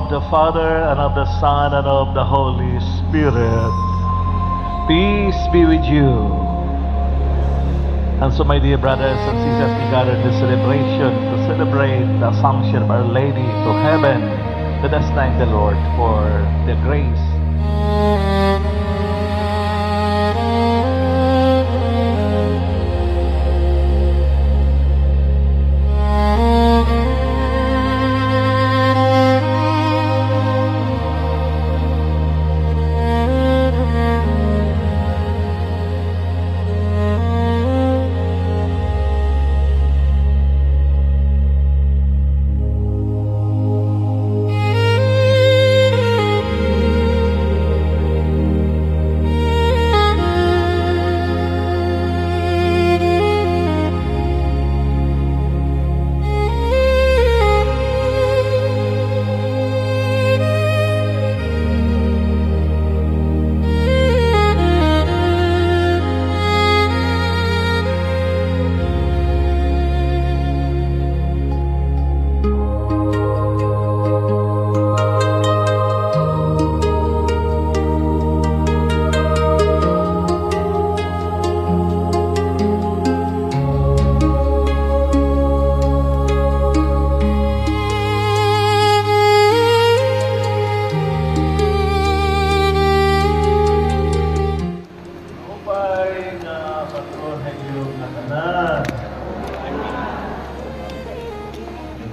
of the Father, and of the Son, and of the Holy Spirit. Peace be with you. And so, my dear brothers and sisters, we gather this celebration to celebrate the Assumption of Our Lady to heaven. Let us thank the Lord for the grace.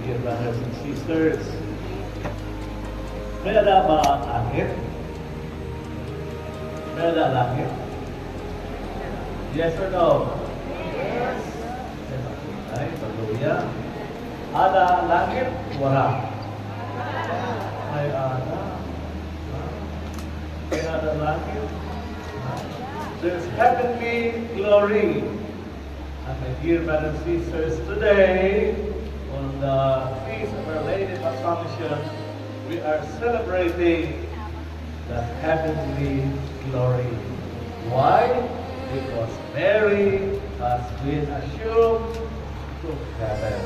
Dear brothers and sisters, may ada ba ang langit? May ada langit? Yes or no? Yes. Ay, hallelujah. Ada langit? Wala. May ada. May ada langit? There's heavenly glory. And my dear brothers and sisters, today, on the feast of Our Lady of Assumption, we are celebrating the heavenly glory. Why? Because Mary has been assumed to heaven.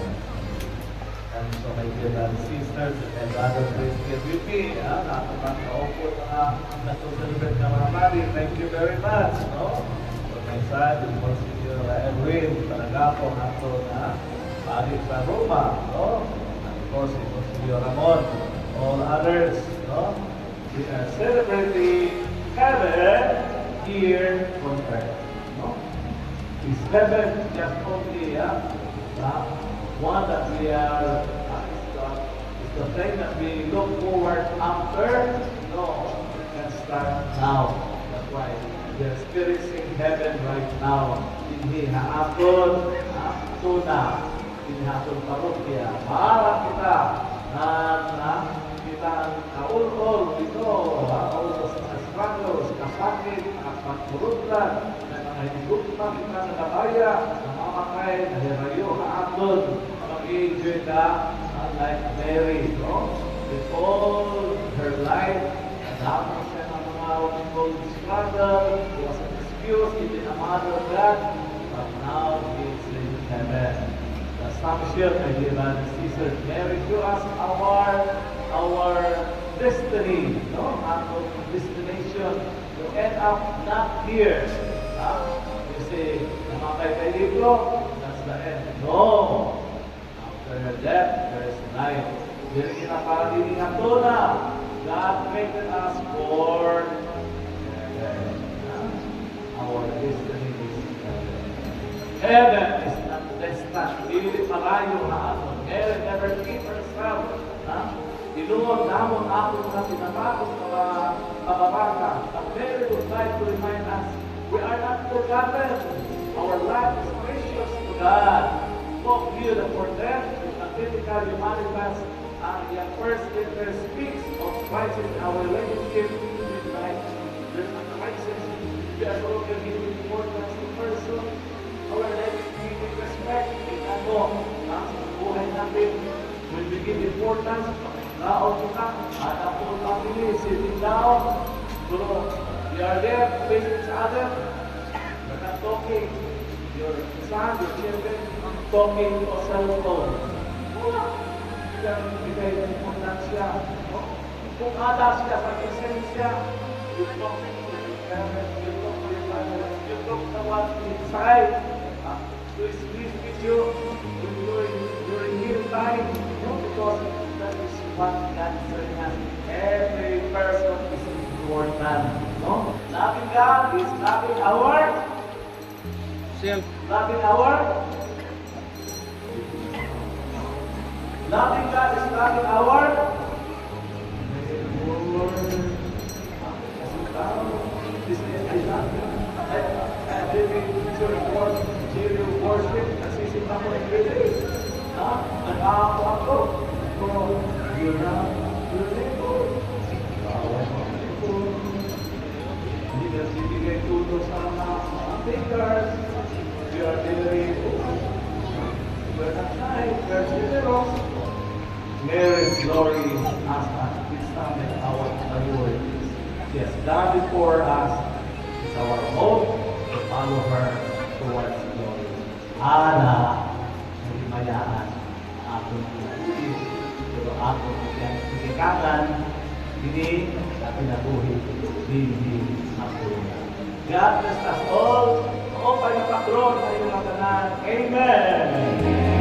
And so, my dear brothers and sisters, and brothers, please get with me. Nakapagkaupo na to-celebrate na mga mali. Thank you very much. No? For my son, the Monsignor Edwin, talaga po nato na mali sa Roma. No? And of course, it was Monsignor Ramon, all others. No? We are celebrating heaven here on earth. No? Is heaven just only one that we are, is the thing that we look forward after? No, we can start now. That's why we are experiencing heaven right now. Hindi hapon, tuna, hindi hapon parokya. Para kita na kita ang kaulol ito, kaulol sa struggles, kasakit, kapagpurutlan, na mga higugma kita sa kabaya, namamakay, nahirayo, kaapon, mag-enjoy ka, like Mary, no? With all her life, nadama siya ng mga what struggle, it was an excuse, hindi na mother of God, but now it's in heaven. The Assumption, my dear brothers and sisters, Mary to us our destiny, no? Our destination to end up not here. You say, namatay tayo libro, that's the end. No! After her death, there is life. Dili kinaparating na ito na. God created us for heaven. Our destiny is heaven. Heaven is not destined. Dili malayo na ato. Mary never keep herself. Ilunod namon ako na tinatapos na kababata. But Mary would like to remind us, we are not forgotten. Our life is precious to God. Talk here that for them, typically manifest the first letter speaks of crisis in our relationship with life. There's a crisis. We are no longer giving importance to person. Our relationship with respect in sa buhay natin. When we give importance, laon kita, at ako ang pili, sitting down. So, we are there facing each other. We're not talking. Your son, your children, talking to a cell phone. Wala. Bigay ng importansya. Kung ada siya sa presensya, you talk to your parents, you talk to your father, you talk to what inside, to speak with you during meal time, because that is what God is telling us. Every person is important, no? Loving God is loving our Self. loving God is loving our this is I love you. During worship, nagsisita ko ng everyday. Nag-aako ako. You're not beautiful. Hindi na sibigay tuto sa mga thinkers. We are very we're not nice, we're generous. Mary's glory as it's something our priorities. Yes, God before us is our hope to follow her towards glory. Ana, hindi mayaan atong pinabuhi, pero atong pagkakalan, hindi natin nabuhi, hindi nabuhi. God bless us all. O pagpapakron sa iyong mga tanan. Amen.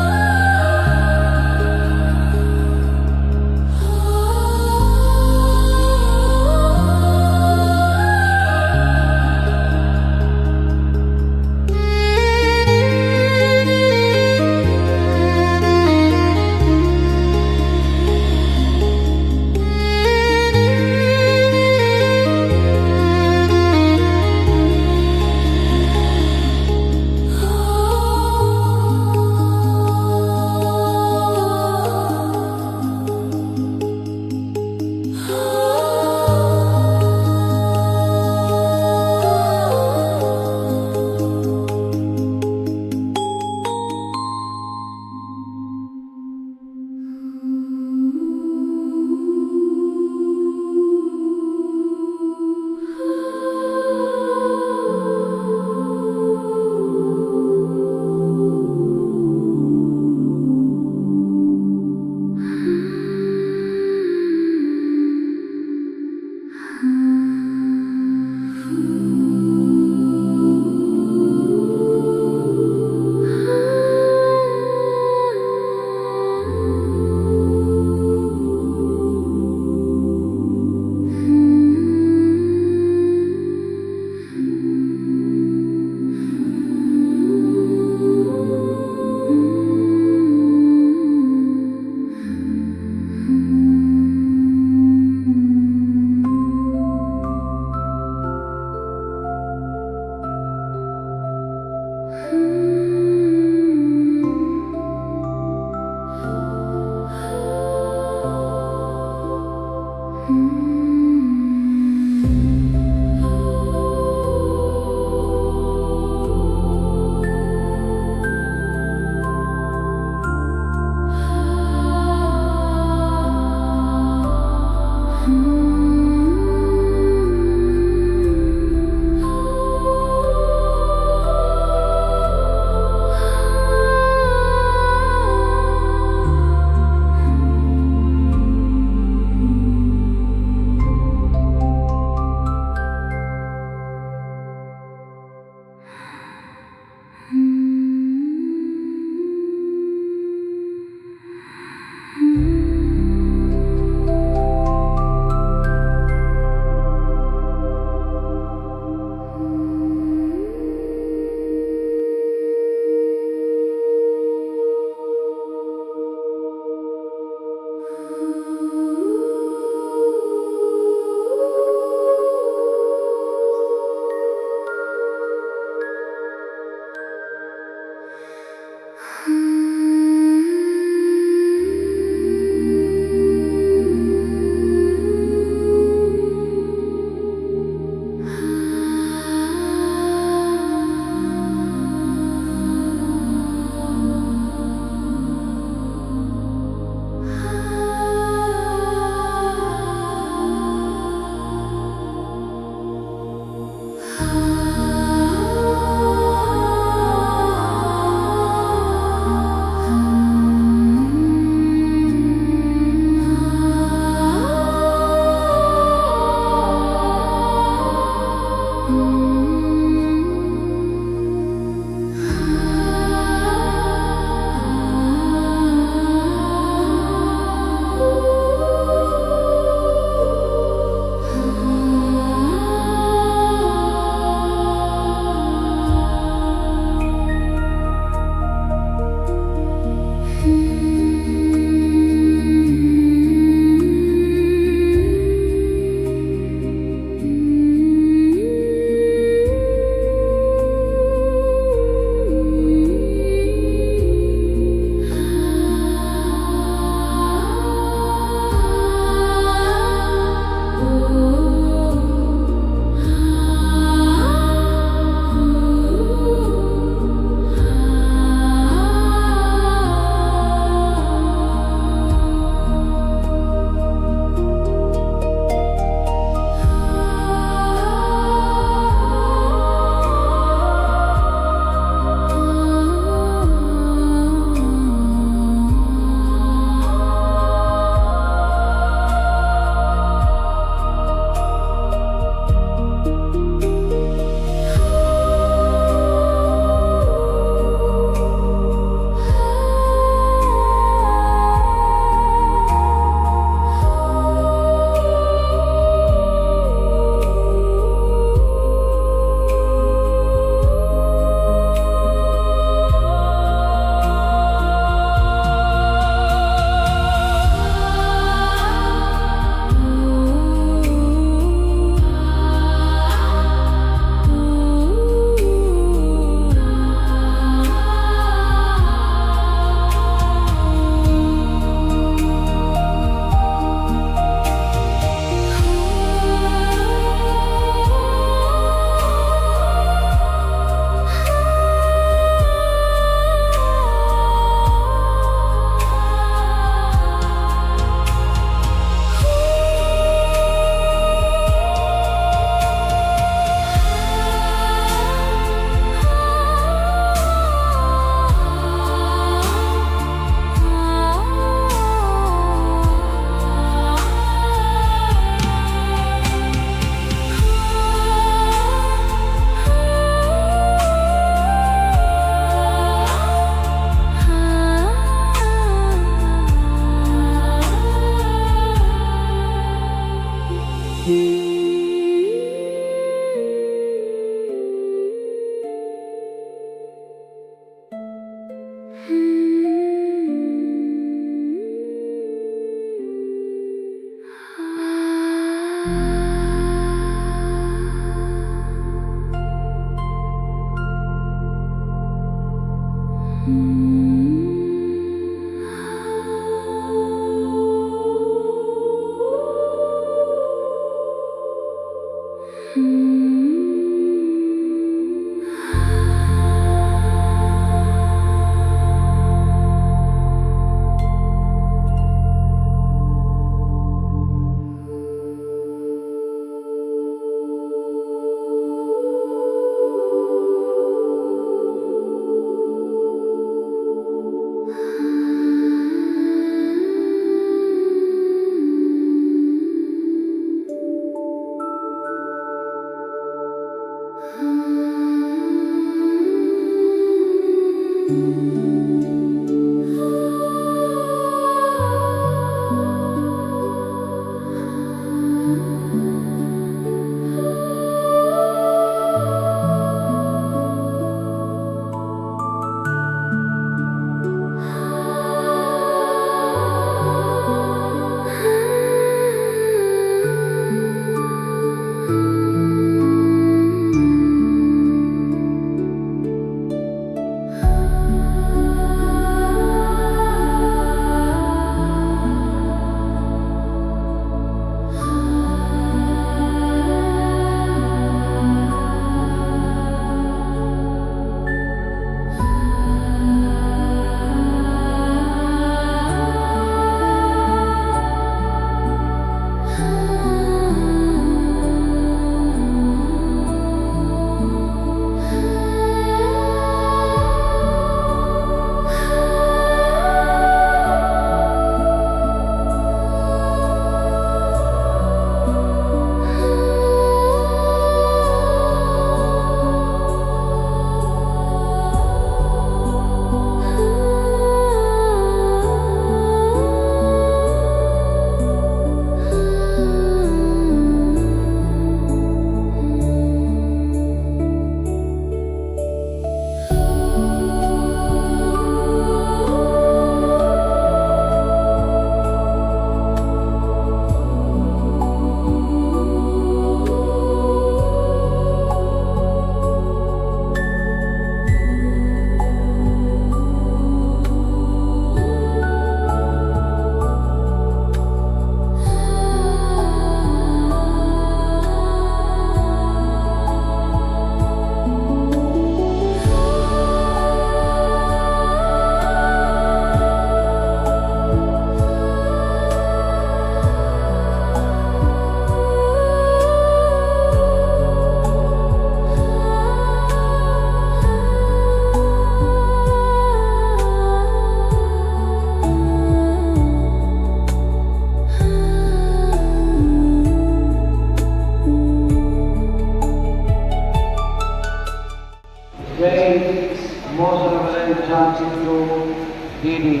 Today, Most Reverend John Sindhu Didi,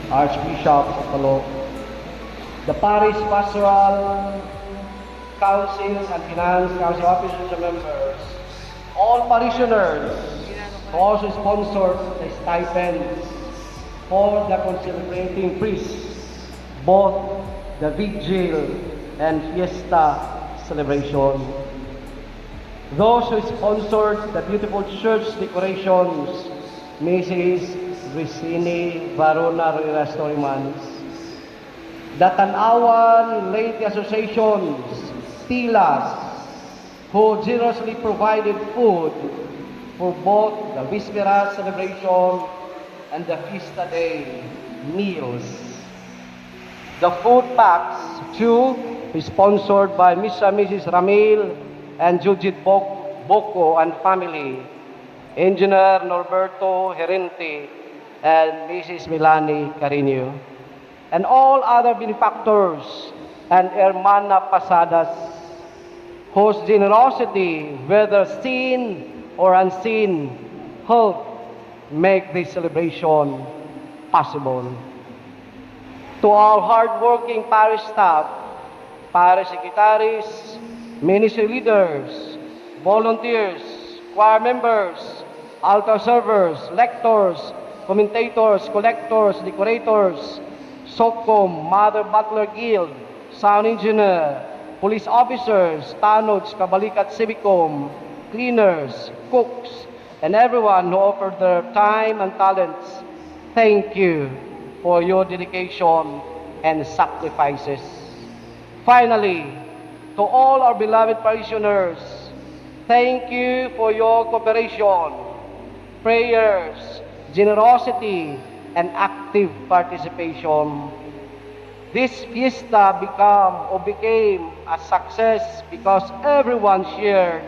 Archbishop of Calooc, the Parish Pastoral Councils and Finance Council officers and members, all parishioners who also sponsor the stipends for the celebrating priests, both the vigil and fiesta celebration. Those who sponsored the beautiful church decorations, Mrs. Grisini Varuna Restorymans, the Tanawan Lady Associations, TILAS, who generously provided food for both the Víspera celebration and the Fiesta Day meals. The food packs, too, is sponsored by Mr. and Mrs. Ramil and Judith Boko and family, Engineer Norberto Herente and Mrs. Milani Carino, and all other benefactors and Hermana Pasadas, whose generosity, whether seen or unseen, helped make this celebration possible. To our hardworking parish staff, parish secretaries, ministry leaders, volunteers, choir members, altar servers, lectors, commentators, collectors, decorators, SOCOM, Mother Butler Guild, sound engineer, police officers, tanods, kabalikat civicum, cleaners, cooks, and everyone who offered their time and talents. Thank you for your dedication and sacrifices. Finally, to all our beloved parishioners, thank you for your cooperation, prayers, generosity, and active participation. This fiesta became a success because everyone shared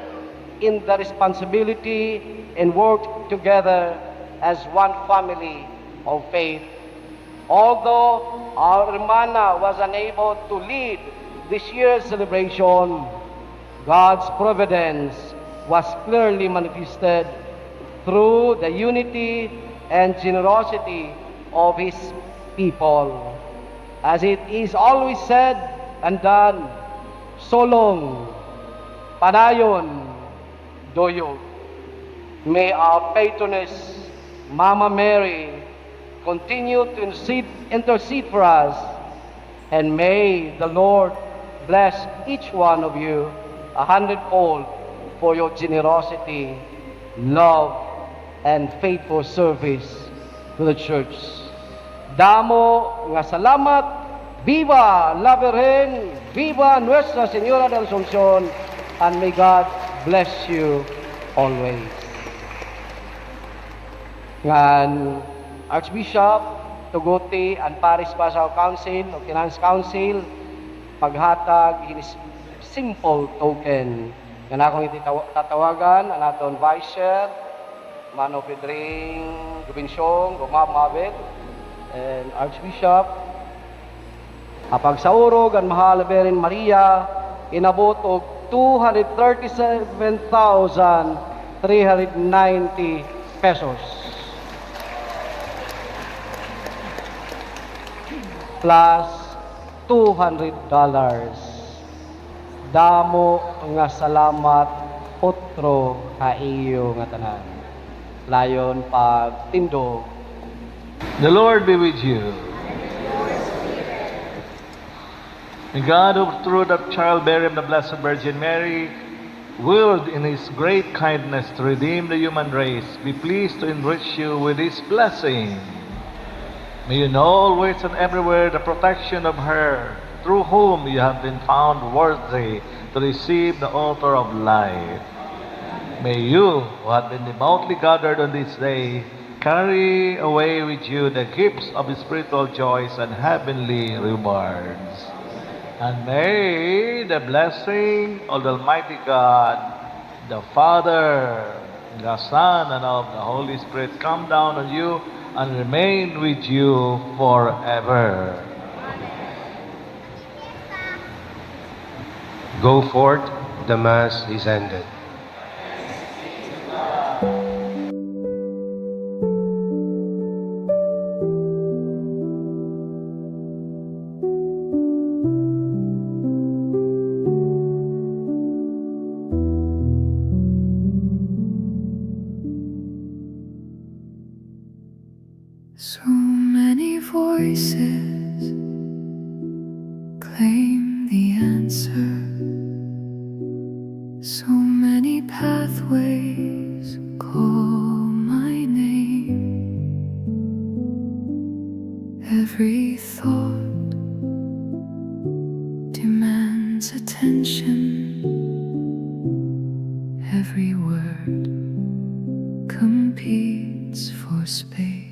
in the responsibility and worked together as one family of faith. Although our hermana was unable to lead this year's celebration, God's providence was clearly manifested through the unity and generosity of His people. As it is always said and done, Solong, Panayon, Doyog. May our patroness, Mama Mary, continue to intercede for us, and may the Lord bless each one of you 100-fold for your generosity, love, and faithful service to the church. Damo nga salamat, viva la Virgen, viva Nuestra Señora de la Asunción, and may God bless you always. Ngan Archbishop Tuguti and Paris Pastoral Council o Finance Council paghatag in simple token nga akong tatawagan ang aton Vice Chair Mano Pedring Gubinsyong Gumab Mabel and Archbishop apagsaurog ang Mahal Virgin Maria inabot og 237,390 pesos plus $200. Damo nga salamat potro ka iyo nga tanan. Layon pagtindog. The Lord be with you. And God, who through the childbearing of the Blessed Virgin Mary, willed in His great kindness to redeem the human race, be pleased to enrich you with His blessing. May you know always and everywhere the protection of her, through whom you have been found worthy to receive the altar of life. May you, who have been devoutly gathered on this day, carry away with you the gifts of spiritual joys and heavenly rewards. And may the blessing of the Almighty God, the Father, the Son, and of the Holy Spirit come down on you and remain with you forever. Go forth, the Mass is ended. So many voices claim the answer. So many pathways call my name. Every thought demands attention. Every word competes for space.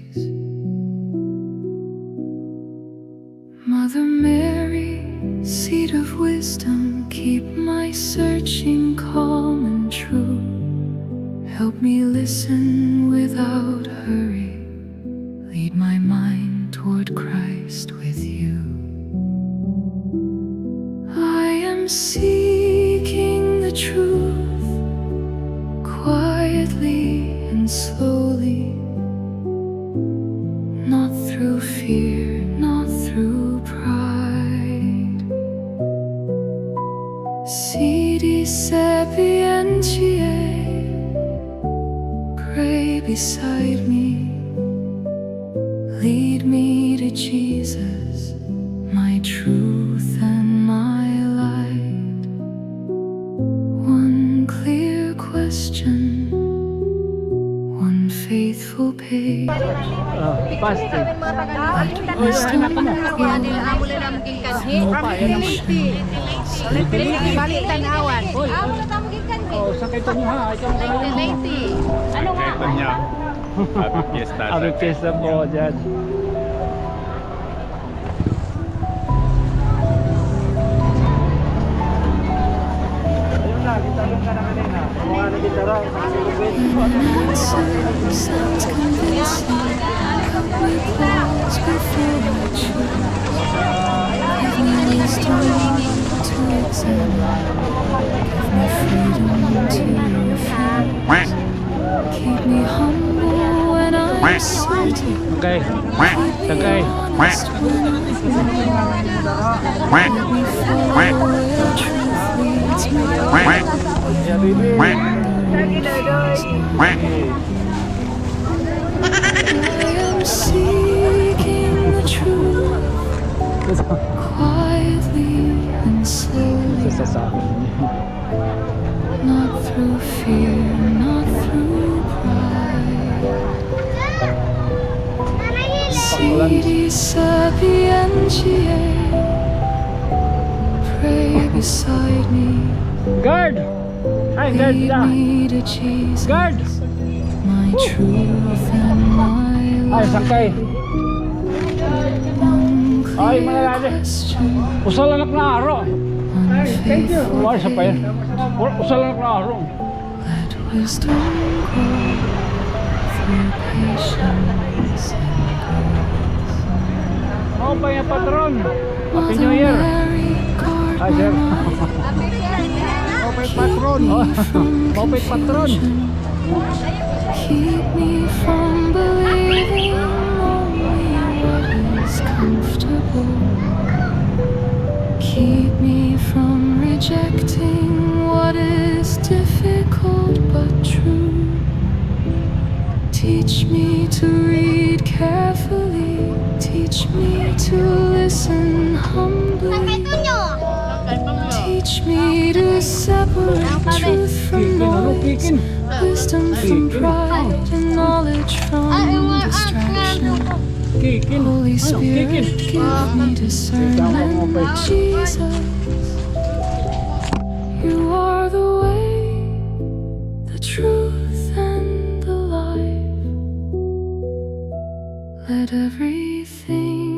Mother Mary, seat of wisdom, keep my searching calm and true. Help me listen without hurry. Lead my mind toward Christ with you. I am seeking the truth quietly and slowly, not through fear, not through pride. Sidi sapientiae, pray beside me. Lead me to Jesus, my truth and my light. One clear question, one faithful page. Fasting. Balik tanawan. Sakay ito niya ha. Ano nga? Ito niya. Happy Fiesta. Happy Fiesta po dyan. Ayun na, gitarong ka na kanina. Mukha na gitarong. Sounds convincing. We pause before we choose. Give me wisdom to examine. Give me freedom to refuse. Keep me humble when I am certain Okay. Okay. honest before where truth leads me. I am seeking the truth quietly and slowly, not through fear, not through pride. Sidi sapientiae, pray beside me, Guard! Ay, guard lead na! me to Jesus, Guard! my truth and my Ay, life. sangkay! One Ay, clear manalali. question, Usal anak na aro! unfaithful. Ay, sa pa yan. Usal anak na aro! Let wisdom grow through patience and Ako pa yung patron! grace. Happy New Year! Mary Ay, sir! Moped patron. Moped patron! Keep me from believing only what is comfortable. Keep me from rejecting what is difficult but true. Teach me to read carefully. Teach me to listen humbly. Teach me to separate truth from noise, wisdom from pride, and knowledge from distraction. Kikin! Holy Ano, Spirit, kikin! give me discernment, Jesus. You are the way, the truth, and the life. Let everything